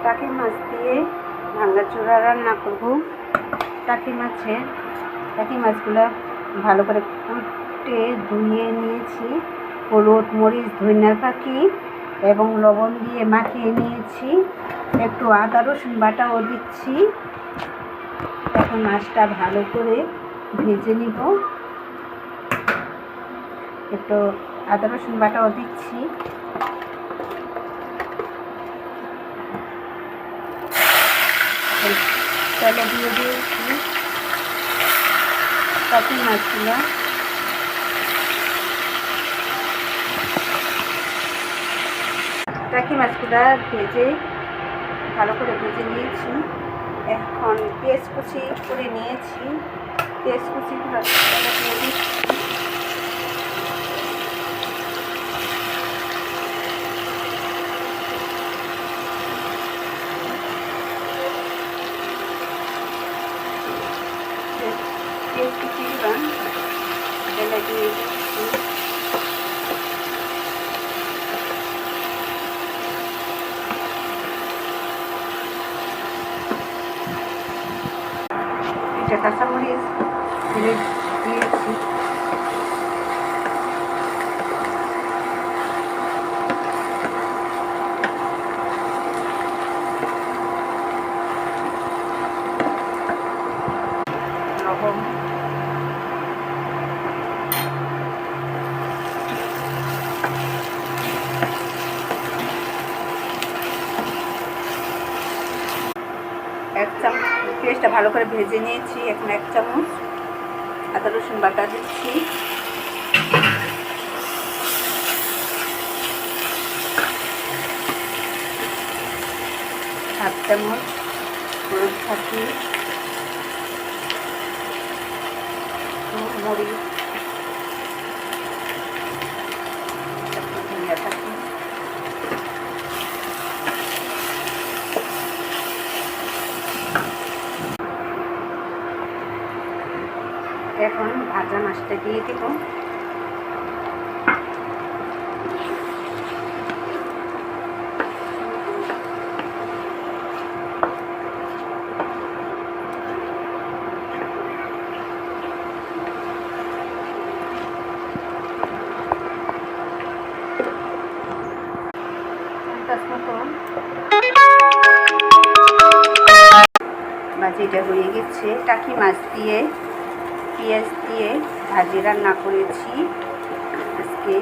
টাকি মাছ দিয়ে ভাঙাচোরা রান্না করব। টাকি মাছগুলো ভালো করে কুটে ধুয়ে নিয়েছি। হলুদ, মরিচ, ধনিয়ার পাখি এবং লবণ দিয়ে মাখিয়ে নিয়েছি। একটু আদা রসুন বাটাও দিচ্ছি। এখন মাছটা ভালো করে ভেজে নিব। একটু আদা রসুন বাটাও দিচ্ছি। তেলে দিয়ে দিয়েছি টাকি মাছগুলো। টাকি মাছগুলো ভালো করে ভেজে নিয়েছি। এখন পেঁয়াজ কুচি করে নিয়েছি। পেঁয়াজ কুচিগুলো দিয়ে দিচ্ছি। পেঁয়াজ কুচিগুলো তেলে দিয়ে দিচ্ছি। এটা কাঁচামরিচ ফেলে দিয়েছি। লবণ, এক চামচ পেঁয়াজটা ভালো করে ভেজে নিয়েছি। এখন 1 চামচ আদা রসুন বাটা দিচ্ছি। হাফ চামচ হলুদ পাখি, মরিচ, ধনিয়া পাখি, এখন ভাজা মাছটা দিয়ে দেব। ভাজিটা হয়ে গেছে। টাকি মাছ দিয়ে পেঁয়াজ দিয়ে ভাজি রান্না করেছি আজকে।